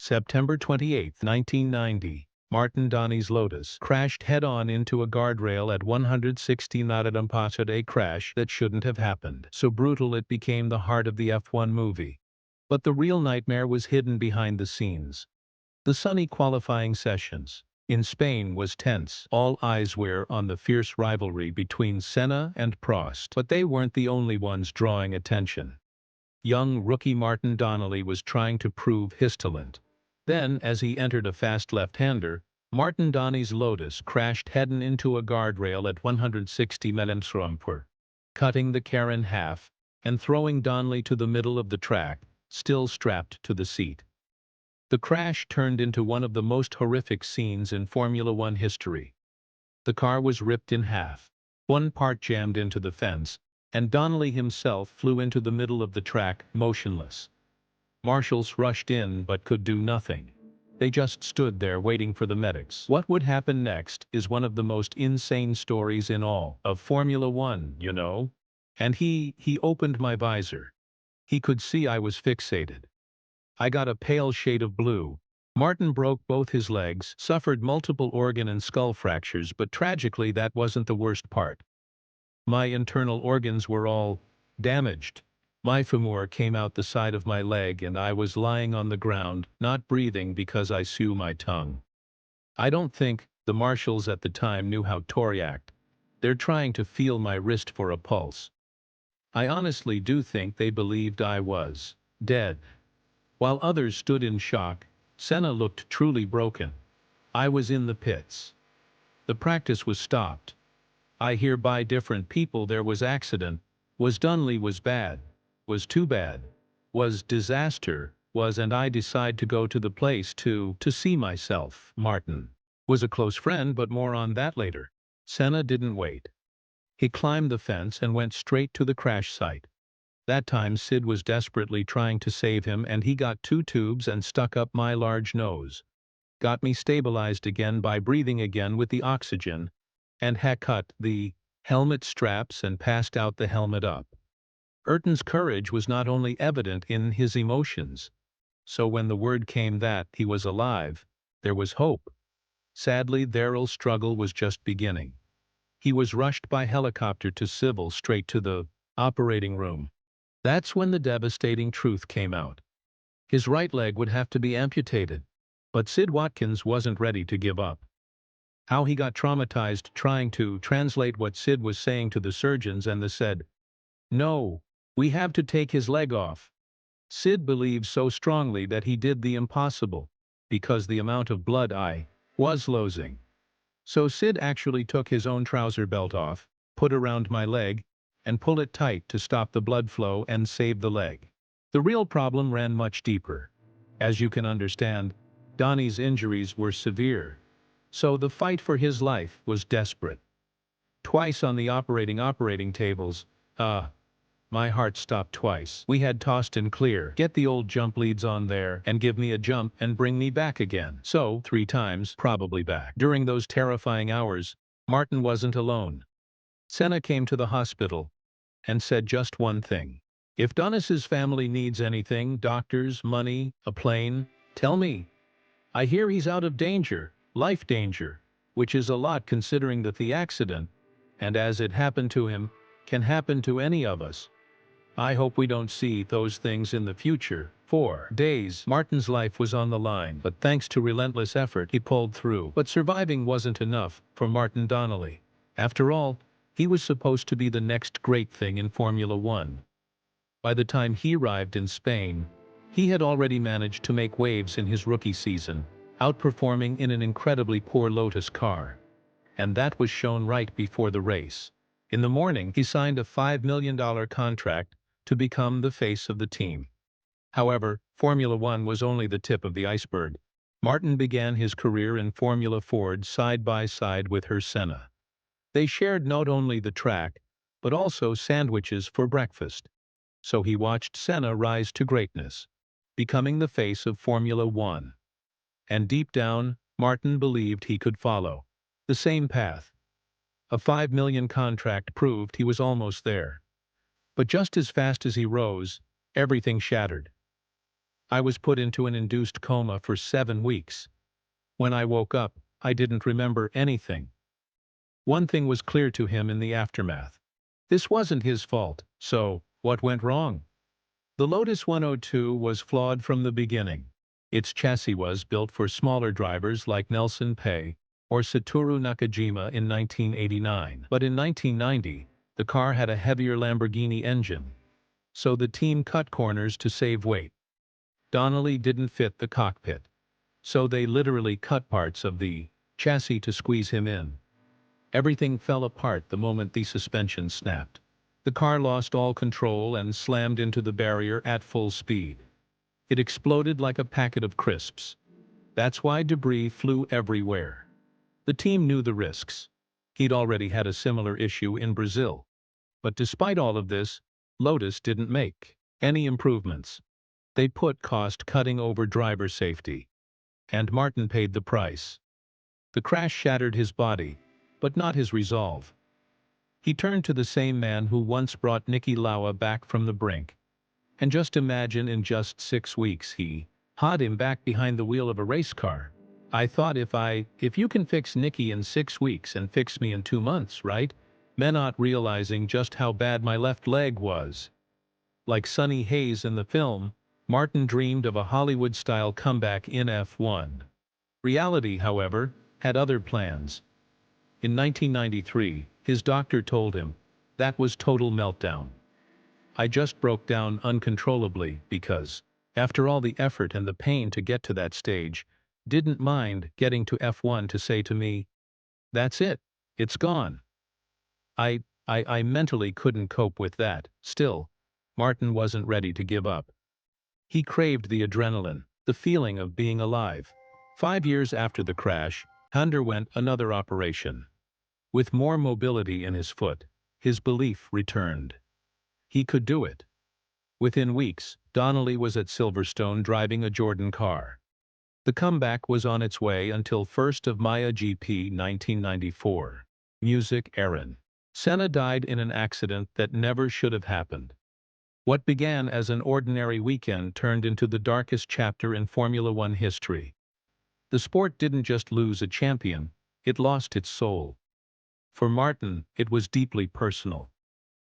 September 28, 1990, Martin Donnie's Lotus crashed head-on into a guardrail at 160 mph, a crash that shouldn't have happened. So brutal it became the heart of the F1 movie. But the real nightmare was hidden behind the scenes. The sunny qualifying sessions in Spain was tense. All eyes were on the fierce rivalry between Senna and Prost. But they weren't the only ones drawing attention. Young rookie Martin Donnelly was trying to prove his talent. Then, as he entered a fast left-hander, Martin Donnie's Lotus crashed head-on into a guardrail at 160 mph, cutting the car in half and throwing Donnelly to the middle of the track, still strapped to the seat. The crash turned into one of the most horrific scenes in Formula One history. The car was ripped in half, one part jammed into the fence, and Donnelly himself flew into the middle of the track, motionless. Marshals rushed in but could do nothing. They just stood there waiting for the medics. What would happen next is one of the most insane stories in all of Formula One, you know? And he opened my visor. He could see I was fixated. I got a pale shade of blue. Martin broke both his legs, suffered multiple organ and skull fractures, but tragically that wasn't the worst part. My internal organs were all damaged. My femur came out the side of my leg and I was lying on the ground, not breathing because I sew my tongue. I don't think the marshals at the time knew how to react. They're trying to feel my wrist for a pulse. I honestly do think they believed I was dead. While others stood in shock, Senna looked truly broken. I was in the pits. The practice was stopped. I hear by different people there was accident, was Donnelly was bad, was too bad, was disaster, was, and I decide to go to the place to see myself. Martin was a close friend, but more on that later. Senna didn't wait. He climbed the fence and went straight to the crash site. That time Sid was desperately trying to save him and he got 2 tubes and stuck up my large nose. Got me stabilized again by breathing again with the oxygen, and cut the helmet straps and passed out the helmet up. Ayrton's courage was not only evident in his emotions. So when the word came that he was alive, there was hope. Sadly, Darrell's struggle was just beginning. He was rushed by helicopter to civil straight to the operating room. That's when the devastating truth came out. His right leg would have to be amputated. But Sid Watkins wasn't ready to give up. How he got traumatized trying to translate what Sid was saying to the surgeons, and they said, "No, we have to take his leg off." Sid believed so strongly that he did the impossible, because the amount of blood I was losing. So Sid actually took his own trouser belt off, put around my leg, and pulled it tight to stop the blood flow and save the leg. The real problem ran much deeper. As you can understand, Donnie's injuries were severe. So the fight for his life was desperate. Twice on the operating tables, my heart stopped twice. We had tossed and clear, get the old jump leads on there, and give me a jump and bring me back again. So, 3 times, probably back. During those terrifying hours, Martin wasn't alone. Senna came to the hospital and said just one thing. "If Donis's family needs anything, doctors, money, a plane, tell me. I hear he's out of danger, life danger," which is a lot considering that the accident, and as it happened to him, can happen to any of us. I hope we don't see those things in the future. For days, Martin's life was on the line, but thanks to relentless effort, he pulled through. But surviving wasn't enough for Martin Donnelly. After all, he was supposed to be the next great thing in Formula One. By the time he arrived in Spain, he had already managed to make waves in his rookie season, outperforming in an incredibly poor Lotus car. And that was shown right before the race. In the morning, he signed a $5 million contract to become the face of the team. However, Formula One was only the tip of the iceberg. Martin began his career in Formula Ford side by side with her Senna. They shared not only the track, but also sandwiches for breakfast. So he watched Senna rise to greatness, becoming the face of Formula One. And deep down, Martin believed he could follow the same path. A $5 million contract proved he was almost there. But just as fast as he rose, everything shattered. I was put into an induced coma for 7 weeks. When I woke up, I didn't remember anything. One thing was clear to him in the aftermath. This wasn't his fault, so what went wrong? The Lotus 102 was flawed from the beginning. Its chassis was built for smaller drivers like Nelson Pei or Satoru Nakajima in 1989. But in 1990, the car had a heavier Lamborghini engine, so the team cut corners to save weight. Donnelly didn't fit the cockpit, so they literally cut parts of the chassis to squeeze him in. Everything fell apart the moment the suspension snapped. The car lost all control and slammed into the barrier at full speed. It exploded like a packet of crisps. That's why debris flew everywhere. The team knew the risks. He'd already had a similar issue in Brazil. But despite all of this, Lotus didn't make any improvements. They put cost-cutting over driver safety. And Martin paid the price. The crash shattered his body, but not his resolve. He turned to the same man who once brought Niki Lauda back from the brink. And just imagine, in just 6 weeks he had him back behind the wheel of a race car. I thought, if you can fix Niki in 6 weeks and fix me in 2 months, right? Me not realizing just how bad my left leg was. Like Sonny Hayes in the film, Martin dreamed of a Hollywood-style comeback in F1. Reality, however, had other plans. In 1993, his doctor told him, "That was total meltdown. I just broke down uncontrollably because, after all the effort and the pain to get to that stage, didn't mind getting to F1 to say to me, 'That's it, it's gone.'" I mentally couldn't cope with that. Still, Martin wasn't ready to give up. He craved the adrenaline, the feeling of being alive. 5 years after the crash, he underwent another operation. With more mobility in his foot, his belief returned. He could do it. Within weeks, Donnelly was at Silverstone driving a Jordan car. The comeback was on its way until 1st of May GP 1994. Music Aaron. Senna died in an accident that never should have happened. What began as an ordinary weekend turned into the darkest chapter in Formula One history. The sport didn't just lose a champion, it lost its soul. For Martin, it was deeply personal.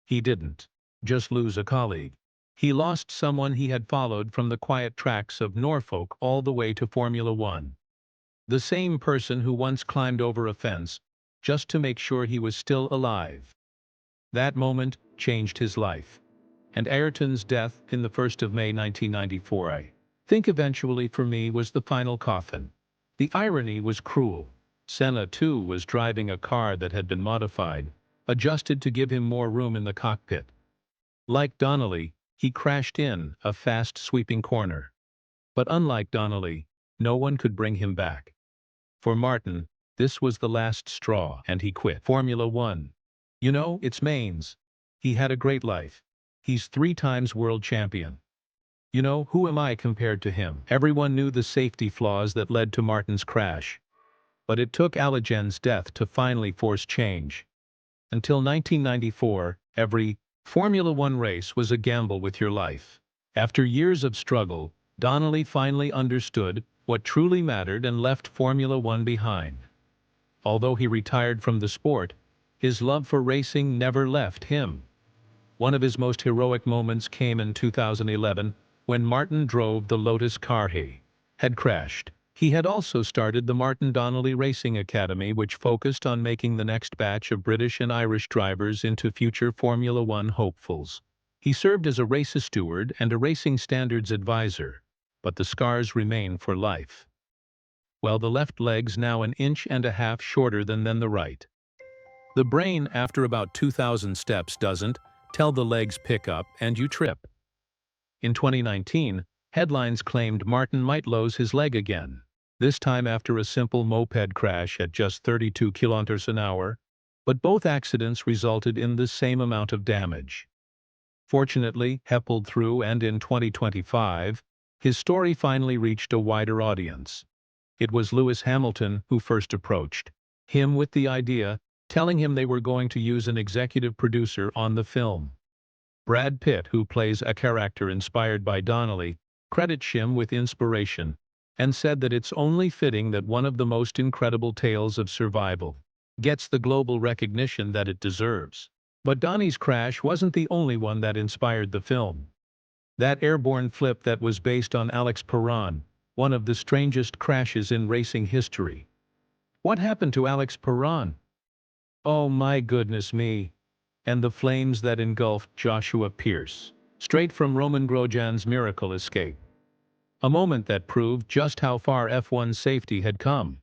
He didn't just lose a colleague. He lost someone he had followed from the quiet tracks of Norfolk all the way to Formula One. The same person who once climbed over a fence just to make sure he was still alive. That moment changed his life. And Ayrton's death in the 1st of May 1994, I think eventually for me was the final coffin. The irony was cruel. Senna too was driving a car that had been modified, adjusted to give him more room in the cockpit. Like Donnelly, he crashed in a fast sweeping corner. But unlike Donnelly, no one could bring him back. For Martin, this was the last straw, and he quit Formula One. You know, it's Mainz. He had a great life. He's 3 times world champion. You know, who am I compared to him? Everyone knew the safety flaws that led to Martin's crash. But it took Alagen's death to finally force change. Until 1994, every Formula One race was a gamble with your life. After years of struggle, Donnelly finally understood what truly mattered and left Formula One behind. Although he retired from the sport, his love for racing never left him. One of his most heroic moments came in 2011, when Martin drove the Lotus car he had crashed. He had also started the Martin Donnelly Racing Academy, which focused on making the next batch of British and Irish drivers into future Formula One hopefuls. He served as a race steward and a racing standards advisor, but the scars remain for life. Well, the left leg's now 1.5 inches shorter than the right. The brain, after about 2,000 steps, doesn't tell the legs pick up and you trip. In 2019, headlines claimed Martin might lose his leg again. This time after a simple moped crash at just 32 km/h, but both accidents resulted in the same amount of damage. Fortunately, he pulled through, and in 2025, his story finally reached a wider audience. It was Lewis Hamilton who first approached him with the idea, telling him they were going to use an executive producer on the film. Brad Pitt, who plays a character inspired by Donnelly, credits him with inspiration, and said that it's only fitting that one of the most incredible tales of survival gets the global recognition that it deserves. But Donnie's crash wasn't the only one that inspired the film. That airborne flip that was based on Alex Perron, one of the strangest crashes in racing history. What happened to Alex Perron? Oh my goodness me. And the flames that engulfed Joshua Pierce, straight from Roman Grosjean's miracle escape. A moment that proved just how far F1 safety had come.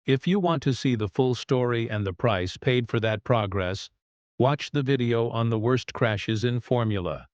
If you want to see the full story and the price paid for that progress, watch the video on the worst crashes in Formula.